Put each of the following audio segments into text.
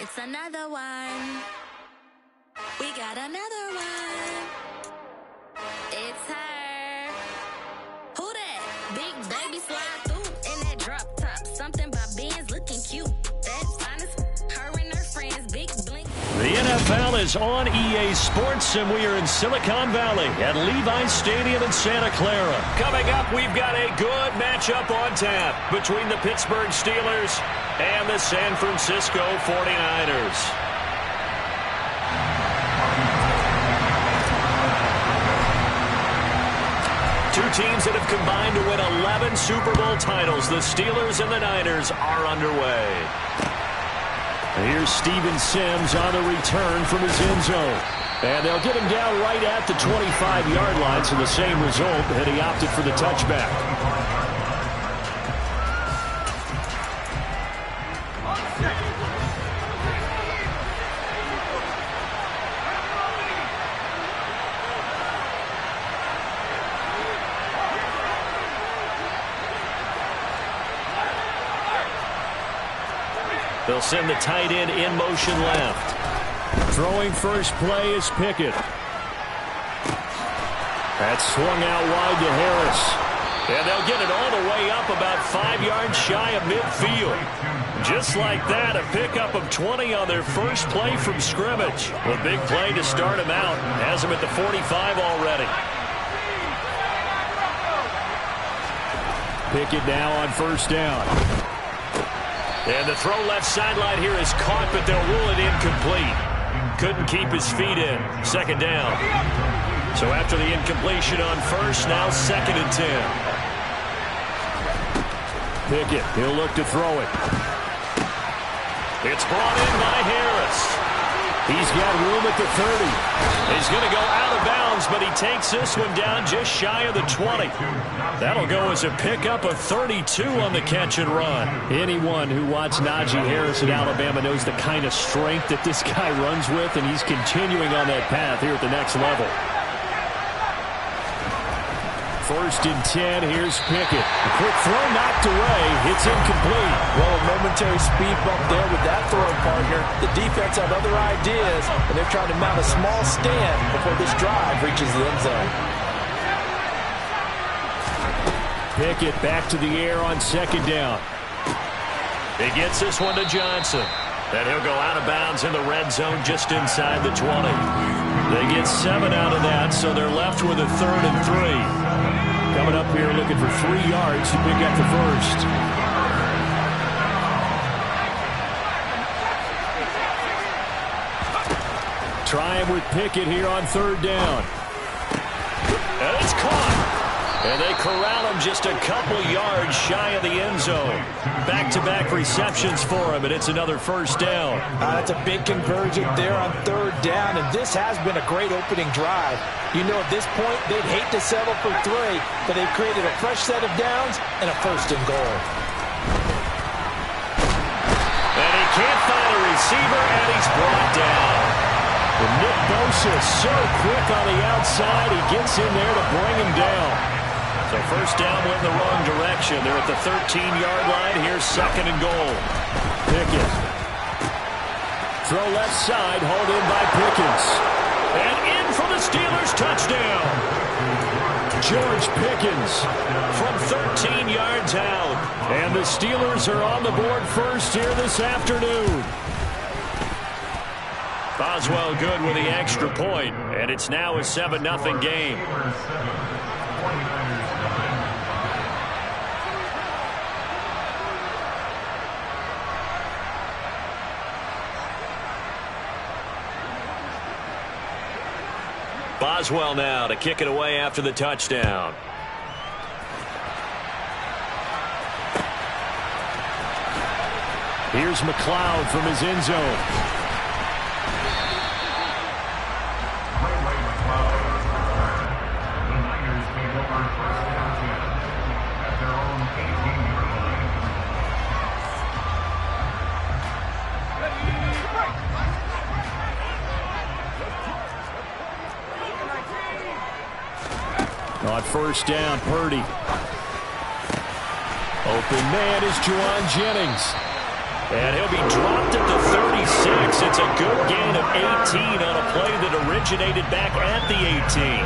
It's another one. We got another one. It's her. Who that? Big baby slide through in that drop top. Something about Benz looking cute. That's finest. Her and her friends, big blink. The NFL is on EA Sports, and we are in Silicon Valley at Levi's Stadium in Santa Clara. Coming up, we've got a good matchup on tap between the Pittsburgh Steelers and the San Francisco 49ers. Two teams that have combined to win 11 Super Bowl titles. The Steelers and the Niners are underway. Here's Steven Sims on the return from his end zone. And they'll get him down right at the 25-yard line, so the same result, and he opted for the touchback. They'll send the tight end in motion left. Throwing first play is Pickett. That's swung out wide to Harris. And they'll get it all the way up about 5 yards shy of midfield. Just like that, a pickup of 20 on their first play from scrimmage. A big play to start him out. Has him at the 45 already. Pickett now on first down. And the throw left sideline here is caught, but they'll rule it incomplete. Couldn't keep his feet in. Second down. So after the incompletion on first, now 2nd and 10. Pickett, he'll look to throw it. It's brought in by Harris. He's got room at the 30. He's going to go out of bounds, but he takes this one down just shy of the 20. That'll go as a pickup of 32 on the catch and run. Anyone who watched Najee Harris at Alabama knows the kind of strength that this guy runs with, and he's continuing on that path here at the next level. 1st and 10, here's Pickett. A quick throw knocked away. It's incomplete. Well, a momentary speed bump there with that throw, partner. The defense had other ideas, and they're trying to mount a small stand before this drive reaches the end zone. Pickett back to the air on 2nd down. He gets this one to Johnson. And he'll go out of bounds in the red zone just inside the 20. They get 7 out of that, so they're left with a 3rd and 3. Coming up here looking for 3 yards to pick up the first. Trying with Pickett here on 3rd down. And it's caught. And they corral him just a couple yards shy of the end zone. Back-to-back receptions for him, and it's another first down. That's a big conversion there on 3rd down, and this has been a great opening drive. You know, at this point, they'd hate to settle for 3, but they've created a fresh set of downs and a 1st and goal. And he can't find a receiver, and he's brought down. And Nick Bosa so quick on the outside, he gets in there to bring him down. So first down went in the wrong direction. They're at the 13-yard line. Here's 2nd and goal. Pickett. Throw left side, hauled in by Pickens. And in for the Steelers touchdown. George Pickens from 13 yards out. And the Steelers are on the board first here this afternoon. Boswell good with the extra point, and it's now a 7-0 game. Boswell now to kick it away after the touchdown. Here's McLeod from his end zone. On first down, Purdy. Open man is Juwan Jennings. And he'll be dropped at the 36. 6. It's a good gain of 18 on a play that originated back at the 18.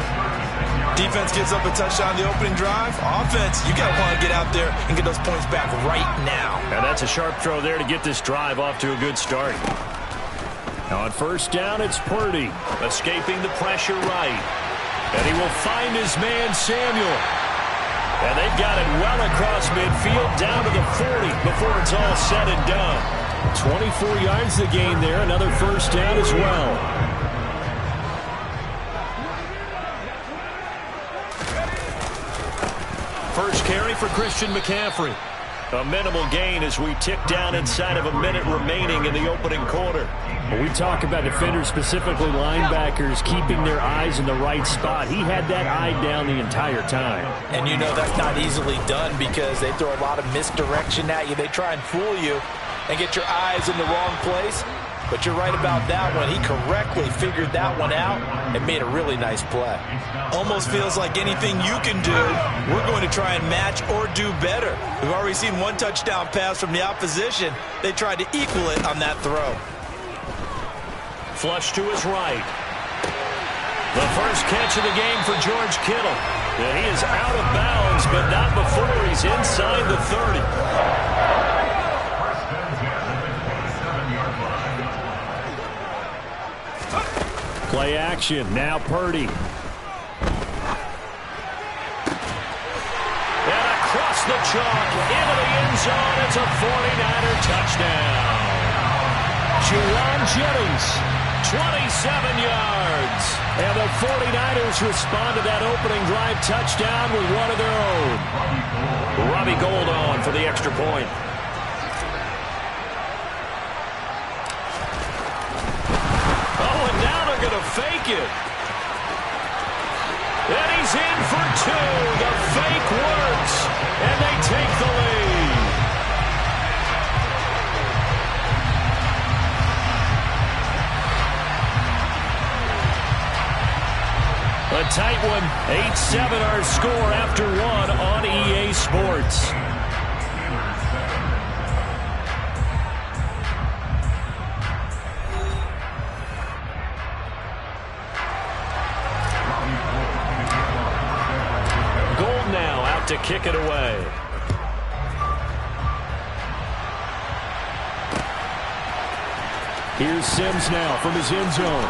Defense gives up a touchdown on the opening drive. Offense, you got to want to get out there and get those points back right now. And that's a sharp throw there to get this drive off to a good start. On first down, it's Purdy, escaping the pressure right. And he will find his man, Samuel. And they've got it well across midfield, down to the 40 before it's all said and done. 24 yards the gain there, another first down as well. First carry for Christian McCaffrey. A minimal gain as we tick down inside of a minute remaining in the opening quarter. When we talk about defenders, specifically linebackers, keeping their eyes in the right spot, he had that eye down the entire time. And you know that's not easily done because they throw a lot of misdirection at you. They try and fool you and get your eyes in the wrong place. But you're right about that one. He correctly figured that one out and made a really nice play. Almost feels like anything you can do, we're going to try and match or do better. We've already seen one touchdown pass from the opposition. They tried to equal it on that throw. Flush to his right. The first catch of the game for George Kittle. And he is out of bounds, but not before he's inside the 30. Play action. Now Purdy. And across the chalk, into the end zone. It's a 49er touchdown. Juwan Jennings, 27 yards. And the 49ers respond to that opening drive touchdown with one of their own. Robbie Gould on for the extra point. Going to fake it. And he's in for two. The fake works. And they take the lead. A tight one. 8-7 our score after one on EA Sports. To kick it away. Here's Sims now from his end zone.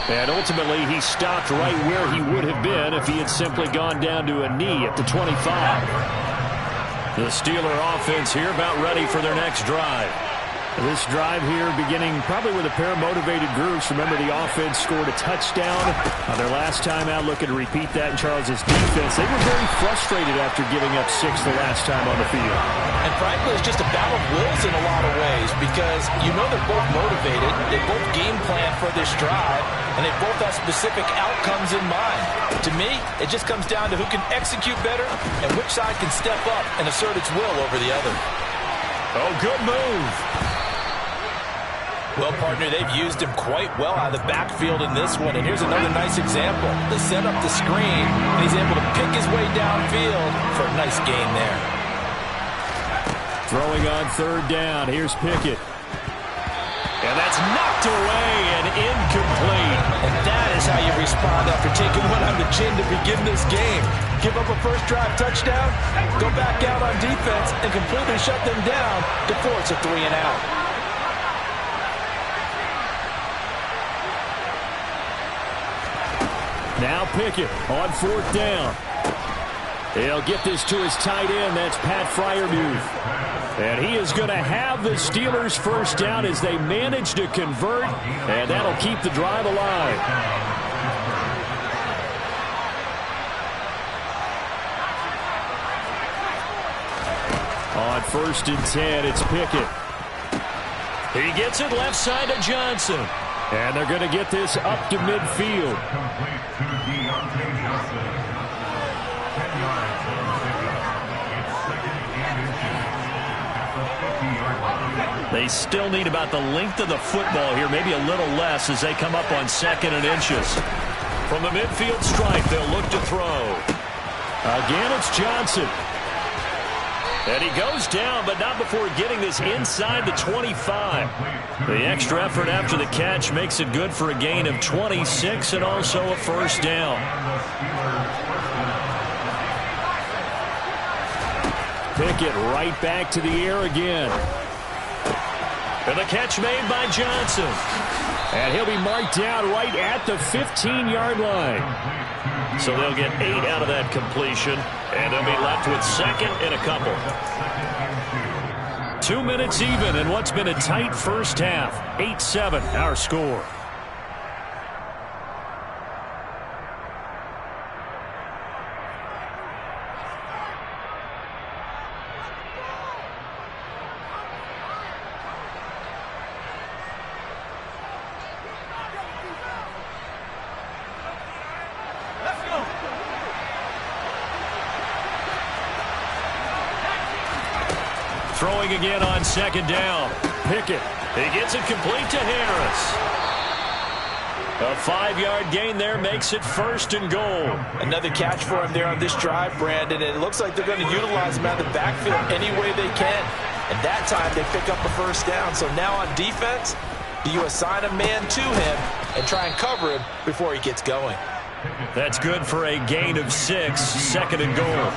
And ultimately, he stopped right where he would have been if he had simply gone down to a knee at the 25. The Steeler offense here about ready for their next drive. This drive here beginning probably with a pair of motivated groups. Remember, the offense scored a touchdown on their last time out. Looking to repeat that in Charles's defense. They were very frustrated after giving up 6 the last time on the field. And frankly, it's just a battle of wills in a lot of ways because you know they're both motivated. They both game plan for this drive, and they both have specific outcomes in mind. To me, it just comes down to who can execute better and which side can step up and assert its will over the other. Oh, good move. Well, partner, they've used him quite well out of the backfield in this one. And here's another nice example. They set up the screen, and he's able to pick his way downfield for a nice gain there. Throwing on third down. Here's Pickett. And that's knocked away and incomplete. And that is how you respond after taking one on the chin to begin this game. Give up a first drive touchdown, go back out on defense, and completely shut them down to force a 3-and-out. Now Pickett on fourth down. He'll get this to his tight end. That's Pat Freiermuth. And he is going to have the Steelers first down as they manage to convert. And that'll keep the drive alive. On 1st and 10, it's Pickett. He gets it left side to Johnson. And they're going to get this up to midfield. They still need about the length of the football here, maybe a little less as they come up on 2nd and inches. From the midfield stripe, they'll look to throw. Again, it's Johnson. And he goes down, but not before getting this inside the 25. The extra effort after the catch makes it good for a gain of 26 and also a first down. Pickett right back to the air again. And the catch made by Johnson. And he'll be marked down right at the 15-yard line. So they'll get 8 out of that completion, and they'll be left with second and a couple. 2 minutes even in what's been a tight first half. 8-7 our score. Throwing again on second down. Pickett. He gets it complete to Harris. A 5-yard gain there makes it first and goal. Another catch for him there on this drive, Brandon. And it looks like they're going to utilize him out of the backfield any way they can. And that time they pick up a first down. So now on defense, do you assign a man to him and try and cover him before he gets going? That's good for a gain of 6, second and goal.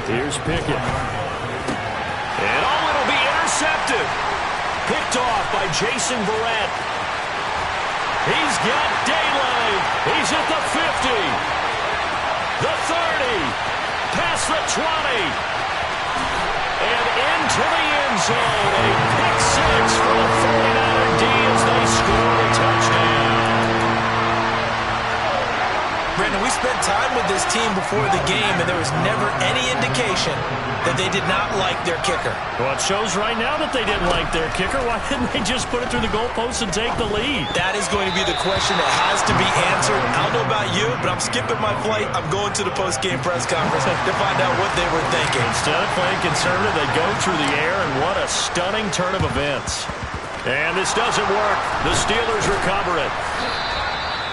Here's Pickett. And it'll be intercepted. Picked off by Jason Verrett. He's got daylight. He's at the 50. The 30. Past the 20. And into the end zone. A pick 6 for the 49er D as they score a touchdown. Brandon, we spent time with this team before the game, and there was never any indication that they did not like their kicker. Well, it shows right now that they didn't like their kicker. Why didn't they just put it through the goalpost and take the lead? That is going to be the question that has to be answered. I don't know about you, but I'm skipping my flight. I'm going to the post-game press conference to find out what they were thinking. Instead of playing conservative, they go through the air, and what a stunning turn of events. And this doesn't work. The Steelers recover it.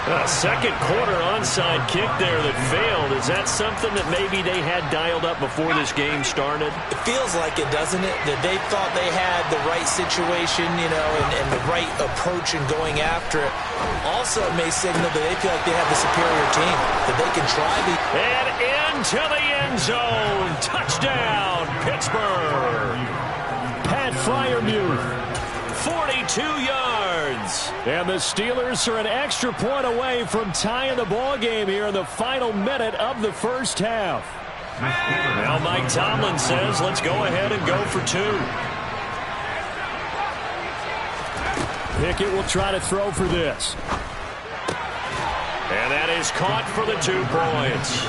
A second quarter onside kick there that failed. Is that something that maybe they had dialed up before this game started? It feels like it, doesn't it? That they thought they had the right situation, you know, and the right approach in going after it. Also, it may signal that they feel like they have the superior team, that they can try the... And into the end zone. Touchdown, Pittsburgh. Pat Freiermuth. 42 yards. And the Steelers are an extra point away from tying the ball game here in the final minute of the first half. Now Mike Tomlin says, let's go ahead and go for 2. Pickett will try to throw for this. And that is caught for the 2 points.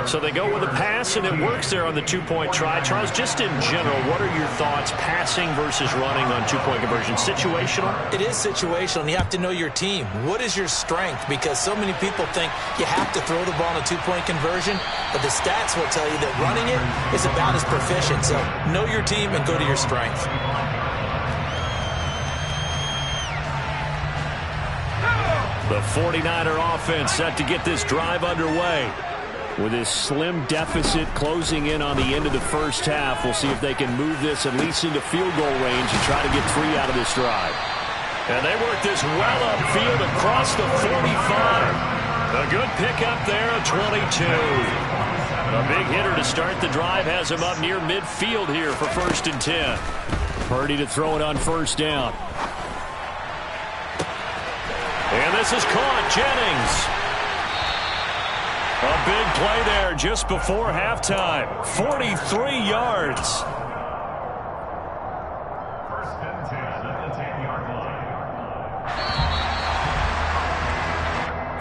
So they go with a pass, and it works there on the 2-point try. Charles, just in general, what are your thoughts passing versus running on 2-point conversion? Situational? It is situational, and you have to know your team. What is your strength? Because so many people think you have to throw the ball on a 2-point conversion, but the stats will tell you that running it is about as proficient. So know your team and go to your strength. The 49er offense set to get this drive underway. With this slim deficit closing in on the end of the first half, we'll see if they can move this at least into field goal range and try to get 3 out of this drive. And they work this well upfield across the 45. A good pickup there, a 22. A big hitter to start the drive has him up near midfield here for 1st and 10. Purdy to throw it on 1st down. And this is caught. Jennings. A big play there just before halftime. 43 yards. First and 10 at the 10-yard line.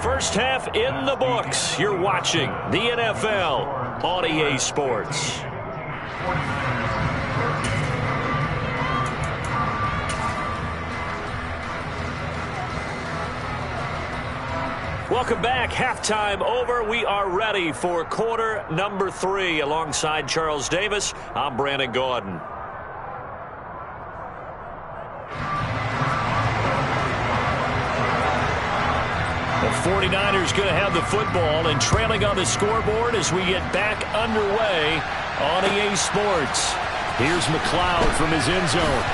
First half in the books. You're watching the NFL on EA Sports. Welcome back. Halftime over. We are ready for quarter number 3. Alongside Charles Davis, I'm Brandon Gordon. The 49ers going to have the football and trailing on the scoreboard as we get back underway on EA Sports. Here's McLeod from his end zone.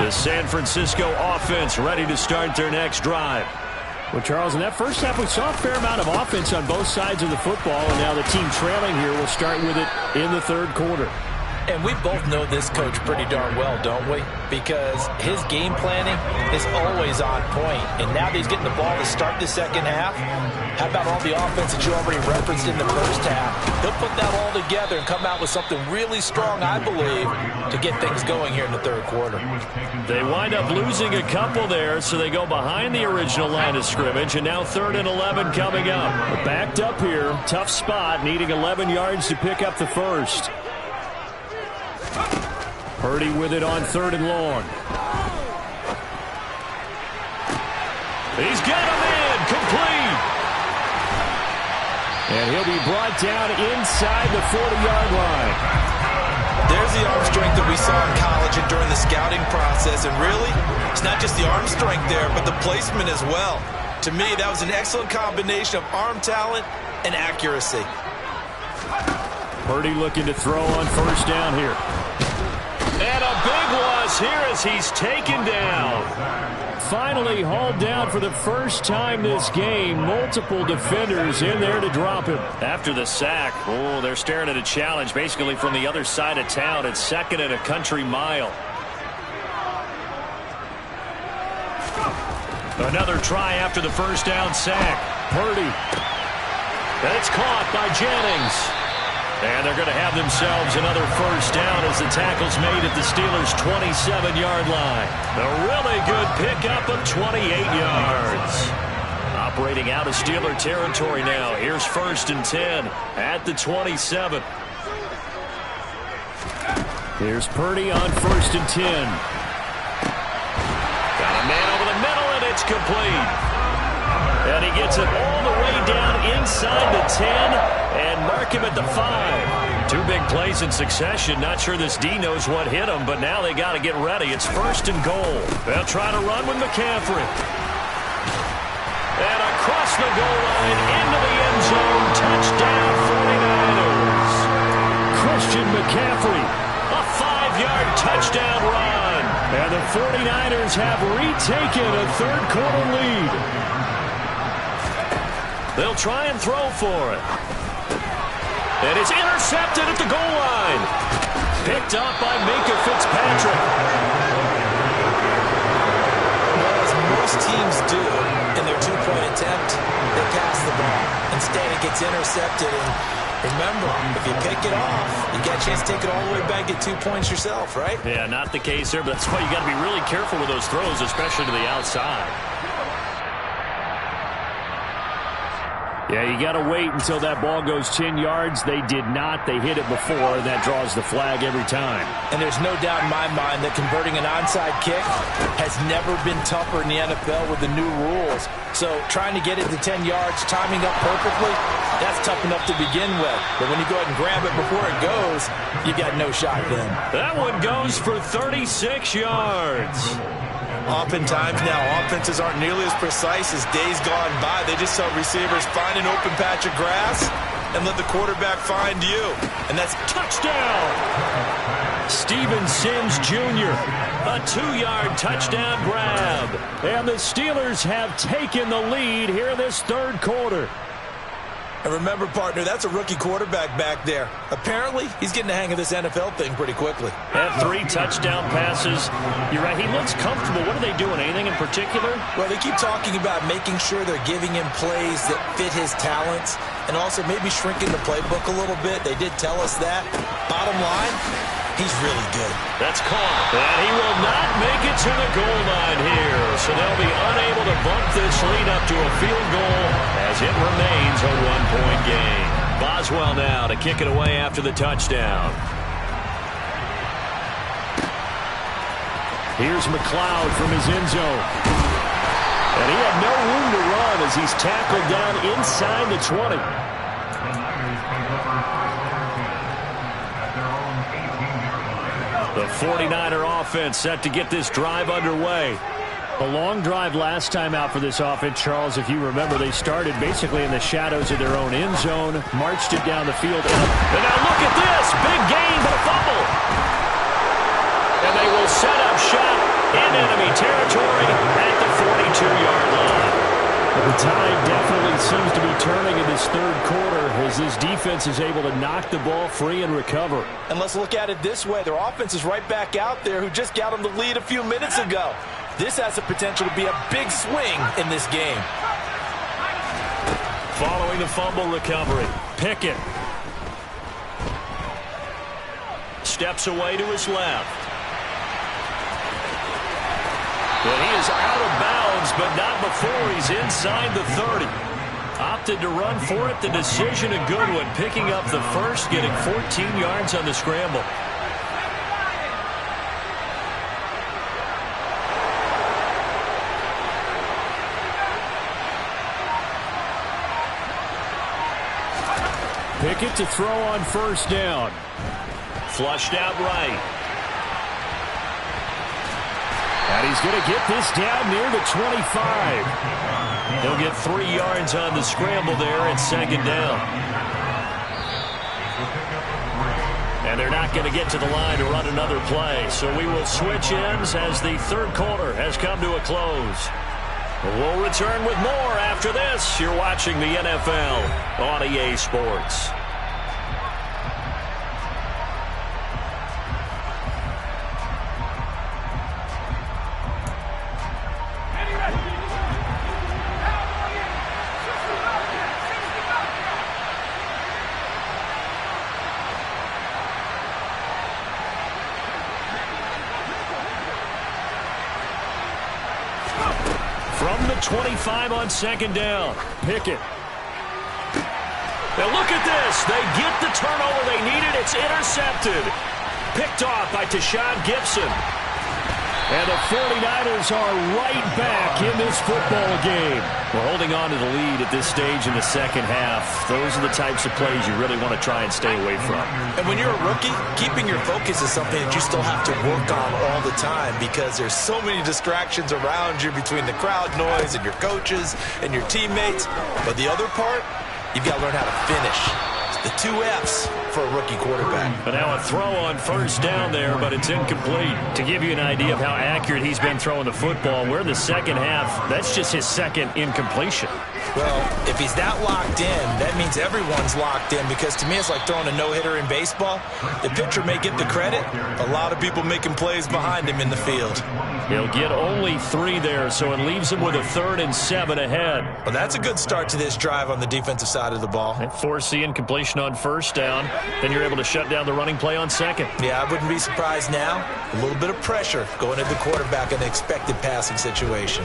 The San Francisco offense ready to start their next drive. Well, Charles, in that first half, we saw a fair amount of offense on both sides of the football, and now the team trailing here will start with it in the third quarter. And we both know this coach pretty darn well, don't we? Because his game planning is always on point. And now that he's getting the ball to start the second half, how about all the offense that you already referenced in the first half? He'll put that all together and come out with something really strong, I believe, to get things going here in the third quarter. They wind up losing a couple there, so they go behind the original line of scrimmage, and now 3rd and 11 coming up. But backed up here, tough spot, needing 11 yards to pick up the first. Purdy with it on 3rd and long. He's got him in, complete. And he'll be brought down inside the 40-yard line. There's the arm strength that we saw in college and during the scouting process. And really, it's not just the arm strength there, but the placement as well. To me, that was an excellent combination of arm talent and accuracy. Purdy looking to throw on 1st down here. And a big loss here as he's taken down. Finally hauled down for the first time this game. Multiple defenders in there to drop him. After the sack, they're staring at a challenge basically from the other side of town. It's 2nd and a country mile. Another try after the 1st down sack. Purdy. That's caught by Jennings. And they're going to have themselves another 1st down as the tackle's made at the Steelers' 27-yard line. A really good pickup of 28 yards. Operating out of Steeler territory now. Here's 1st and 10 at the 27. Here's Purdy on 1st and 10. Got a man over the middle, and it's complete. And he gets it all the way down inside the 10 and mark him at the 5. 2 big plays in succession. Not sure this D knows what hit him, but now they got to get ready. It's 1st and goal. They'll try to run with McCaffrey. And across the goal line into the end zone. Touchdown 49ers. Christian McCaffrey. A 5-yard touchdown run. And the 49ers have retaken a third quarter lead. They'll try and throw for it. And it's intercepted at the goal line. Picked up by Minkah Fitzpatrick. Well, as most teams do in their 2-point attempt, they pass the ball. Instead, it gets intercepted. And remember, if you pick it off, you get a chance to take it all the way back, get 2 points yourself, right? Yeah, not the case there, but that's why you got to be really careful with those throws, especially to the outside. Yeah, you got to wait until that ball goes 10 yards. They did not. They hit it before, and that draws the flag every time. And there's no doubt in my mind that converting an onside kick has never been tougher in the NFL with the new rules. So trying to get it to 10 yards, timing up perfectly, that's tough enough to begin with. But when you go ahead and grab it before it goes, you got no shot then. That one goes for 36 yards. Oftentimes now, offenses aren't nearly as precise as days gone by. They just saw receivers find an open patch of grass and let the quarterback find you. And that's touchdown. Steven Sims Jr., a 2-yard touchdown grab. And the Steelers have taken the lead here in this third quarter. And remember, partner, that's a rookie quarterback back there. Apparently, he's getting the hang of this NFL thing pretty quickly. Had 3 touchdown passes. You're right, he looks comfortable. What are they doing? Anything in particular? Well, they keep talking about making sure they're giving him plays that fit his talents and also maybe shrinking the playbook a little bit. They did tell us that. Bottom line, he's really good. That's caught. And he will not make it to the goal line here. So they'll be unable to bump this lead up to a field goal as it remains a 1-point game. Boswell now to kick it away after the touchdown. Here's McLeod from his end zone. And he had no room to run as he's tackled down inside the 20. The 49er offense set to get this drive underway. A long drive last time out for this offense, Charles. If you remember, they started basically in the shadows of their own end zone, marched it down the field. And now look at this. Big gain, but a fumble. And they will set up shop in enemy territory at the 42-yard line. But the tide definitely seems to be turning in this third quarter as this defense is able to knock the ball free and recover. And let's look at it this way. Their offense is right back out there who just got them the lead a few minutes ago. This has the potential to be a big swing in this game. Following the fumble recovery, Pickett steps away to his left. But he is out of bounds, but not before he's inside the 30. Opted to run for it. The decision a good one. Picking up the first, getting 14 yards on the scramble. Pickett to throw on first down. Flushed out right. And he's going to get this down near the 25. He'll get 3 yards on the scramble there at second down. And they're not going to get to the line to run another play. So we will switch ends as the third quarter has come to a close. We'll return with more after this. You're watching the NFL on EA Sports. From the 25 on second down, Pickett. Now look at this. They get the turnover they needed. It's intercepted. Picked off by Tashawn Gibson. And the 49ers are right back in this football game. We're holding on to the lead at this stage in the second half. Those are the types of plays you really want to try and stay away from. And when you're a rookie, keeping your focus is something that you still have to work on all the time because there's so many distractions around you between the crowd noise and your coaches and your teammates. But the other part, you've got to learn how to finish. The 2 F's for a rookie quarterback. But now a throw on first down there, but it's incomplete. To give you an idea of how accurate he's been throwing the football, we're in the second half. That's just his second incompletion. Well, if he's that locked in, that means everyone's locked in because to me it's like throwing a no-hitter in baseball. The pitcher may get the credit. A lot of people making plays behind him in the field. He'll get only 3 there, so it leaves him with a 3rd and 7 ahead. Well, that's a good start to this drive on the defensive side of the ball. And force the incompletion on first down. Then you're able to shut down the running play on second. Yeah, I wouldn't be surprised now. A little bit of pressure going at the quarterback in an expected passing situation.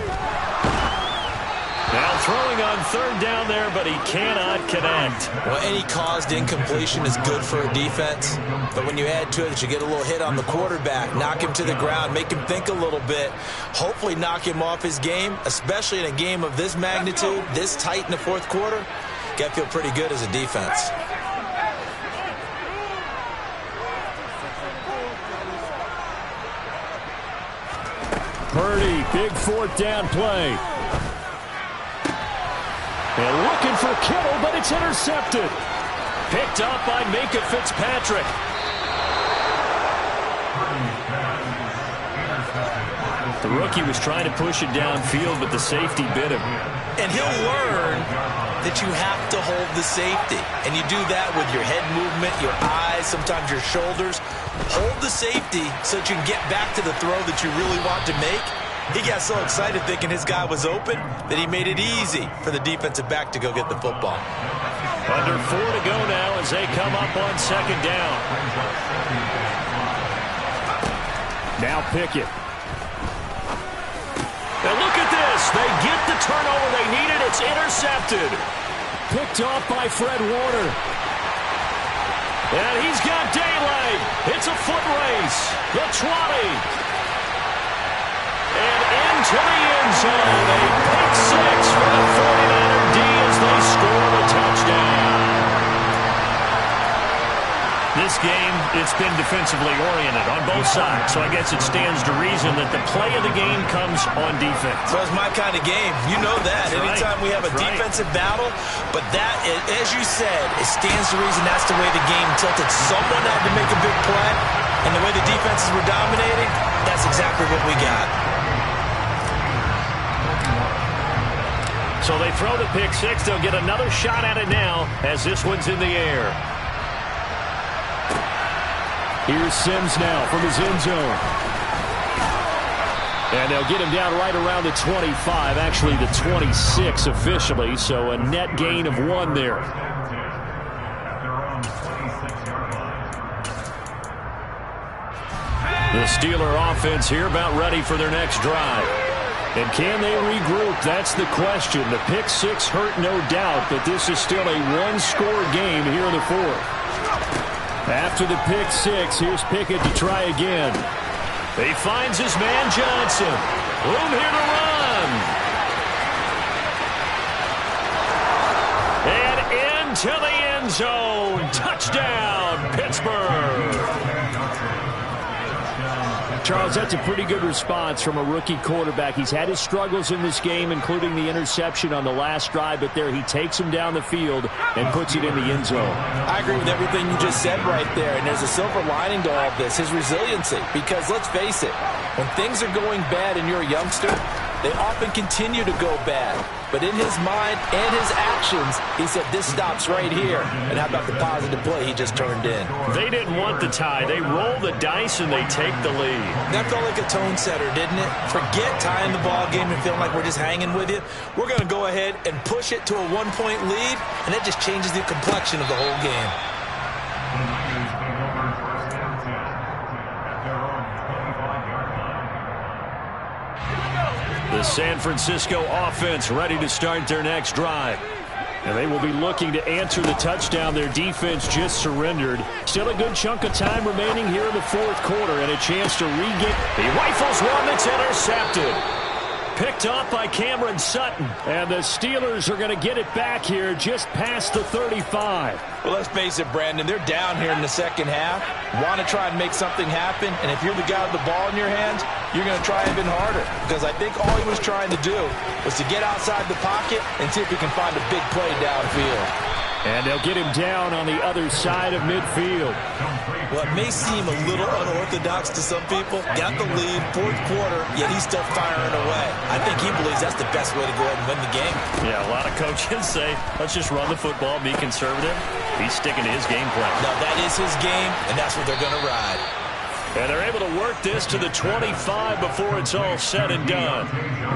Now throwing on third down there, but he cannot connect. Well, any caused incompletion is good for a defense. But when you add to it that you get a little hit on the quarterback, knock him to the ground, make him think a little bit, hopefully knock him off his game, especially in a game of this magnitude, this tight in the fourth quarter, got to feel pretty good as a defense. Purdy, big 4th down play. And looking for Kittle, but it's intercepted. Picked up by Minkah Fitzpatrick. The rookie was trying to push it downfield, but the safety bit him. And he'll learn that you have to hold the safety. And you do that with your head movement, your eyes, sometimes your shoulders. Hold the safety so that you can get back to the throw that you really want to make. He got so excited thinking his guy was open that he made it easy for the defensive back to go get the football. Under 4 to go now as they come up on second down. Now Pickett. Now look at this. They get the turnover they needed. It's intercepted. Picked off by Fred Warner. And he's got daylight. It's a foot race. The 20. And into the end zone. A pick 6 for the 49er D as they score the touchdown. This this game, it's been defensively oriented on both sides. So I guess it stands to reason that the play of the game comes on defense. So it's my kind of game. You know that. That's Anytime we have a defensive battle, but that, as you said, it stands to reason that's the way the game tilted. Someone had to make a big play, and the way the defenses were dominating, that's exactly what we got. So they throw the pick six. They'll get another shot at it now as this one's in the air. Here's Sims now from his end zone. And they'll get him down right around the 25, actually the 26 officially, so a net gain of 1 there. The Steeler offense here about ready for their next drive. And can they regroup? That's the question. The pick six hurt, no doubt, but this is still a one-score game here in the fourth. After the pick six, here's Pickett to try again. He finds his man Johnson. Room here to run. And into the end zone. Touchdown, Pittsburgh. Charles, that's a pretty good response from a rookie quarterback. He's had his struggles in this game, including the interception on the last drive, but there he takes him down the field and puts it in the end zone. I agree with everything you just said right there, and there's a silver lining to all of this, his resiliency. Because let's face it, when things are going bad and you're a youngster, they often continue to go bad. But in his mind and his actions, he said, this stops right here. And how about the positive play he just turned in? They didn't want the tie. They roll the dice and they take the lead. That felt like a tone setter, didn't it? Forget tying the ball game and feeling like we're just hanging with you. We're going to go ahead and push it to a one-point lead, and that just changes the complexion of the whole game. The San Francisco offense ready to start their next drive. And they will be looking to answer the touchdown their defense just surrendered. Still a good chunk of time remaining here in the fourth quarter and a chance to regain. He rifles one that's intercepted. Picked off by Cameron Sutton. And the Steelers are going to get it back here just past the 35. Well, let's face it, Brandon, they're down here in the second half. Want to try and make something happen, and if you're the guy with the ball in your hands, you're going to try even harder. Because I think all he was trying to do was to get outside the pocket and see if he can find a big play downfield. And they'll get him down on the other side of midfield. Well, it may seem a little unorthodox to some people. Got the lead, fourth quarter, yet he's still firing away. I think he believes that's the best way to go ahead and win the game. Yeah, a lot of coaches say, let's just run the football, be conservative. He's sticking to his game plan. No, that is his game, and that's what they're going to ride. And they're able to work this to the 25 before it's all said and done.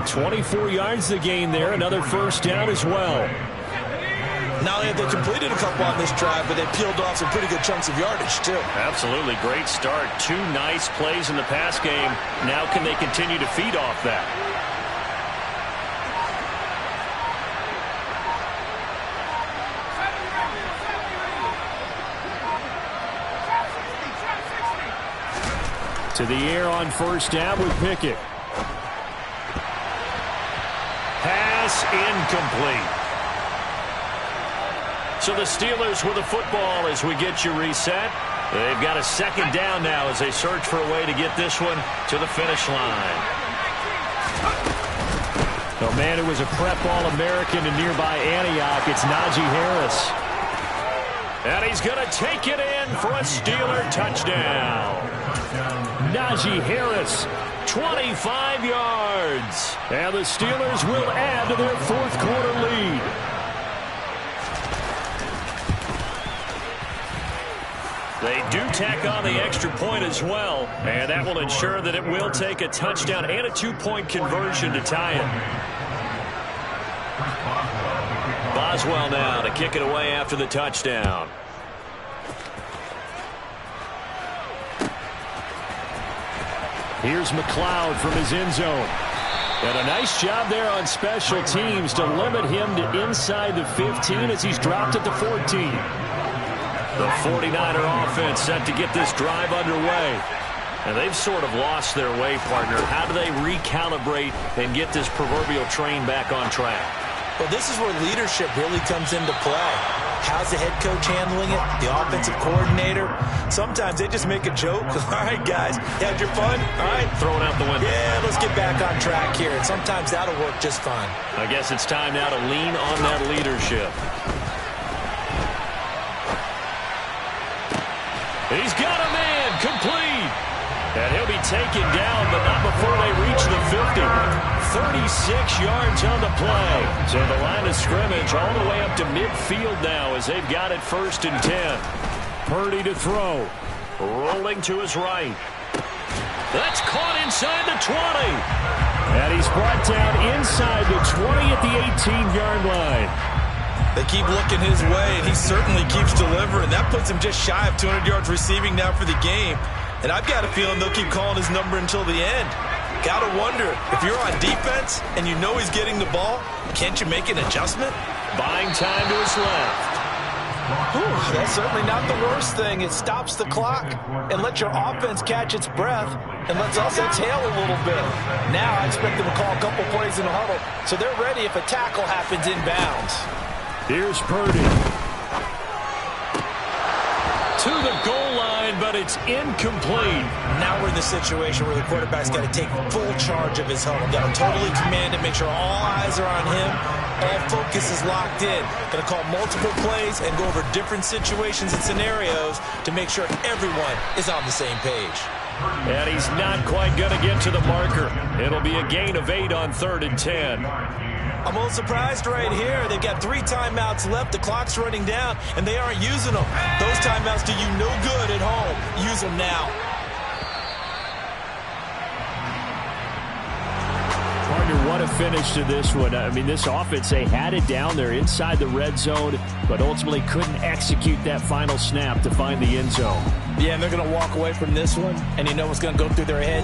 24 yards the gain there, another first down as well. Not only have they completed a couple on this drive, but they peeled off some pretty good chunks of yardage, too. Absolutely. Great start. 2 nice plays in the pass game. Now can they continue to feed off that? To the air on first down with Pickett. Pass incomplete. So the Steelers with the football as we get you reset. They've got a second down now as they search for a way to get this one to the finish line. Oh, man, it was a prep All-American in nearby Antioch. It's Najee Harris. And he's going to take it in for a Steeler touchdown. Najee Harris, 25 yards. And the Steelers will add to their fourth quarter lead. They do tack on the extra point as well, and that will ensure that it will take a touchdown and a 2-point conversion to tie it. Boswell now to kick it away after the touchdown. Here's McLeod from his end zone. And a nice job there on special teams to limit him to inside the 15 as he's dropped at the 14. The 49er offense set to get this drive underway. And they've sort of lost their way, partner. How do they recalibrate and get this proverbial train back on track? Well, this is where leadership really comes into play. How's the head coach handling it? The offensive coordinator? Sometimes they just make a joke. All right, guys, you had your fun? All right. Throw it out the window. Yeah, let's get back on track here. And sometimes that'll work just fine. I guess it's time now to lean on that leadership. He's got a man complete. And he'll be taken down, but not before they reach the 50. 36 yards on the play. So the line of scrimmage all the way up to midfield now as they've got it 1st and 10. Purdy to throw. Rolling to his right. That's caught inside the 20. And he's brought down inside the 20 at the 18-yard line. They keep looking his way, and he certainly keeps delivering. That puts him just shy of 200 yards receiving now for the game. And I've got a feeling they'll keep calling his number until the end. Got to wonder, if you're on defense and you know he's getting the ball, can't you make an adjustment? Buying time to his left. Whew, that's certainly not the worst thing. It stops the clock and lets your offense catch its breath and lets us exhale a little bit. Now I expect them to call a couple plays in the huddle, so they're ready if a tackle happens inbounds. Here's Purdy. To the goal line, but it's incomplete. Now we're in the situation where the quarterback's got to take full charge of his huddle. Got to totally command it, make sure all eyes are on him. All focus is locked in. Going to call multiple plays and go over different situations and scenarios to make sure everyone is on the same page. And he's not quite going to get to the marker. It'll be a gain of 8 on 3rd and 10. I'm a little surprised right here. They've got 3 timeouts left. The clock's running down, and they aren't using them. Those timeouts do you no good at home. Use them now. Partner, what a finish to this one. I mean, this offense, they had it down there inside the red zone, but ultimately couldn't execute that final snap to find the end zone. Yeah, and they're going to walk away from this one, and you know what's going to go through their heads?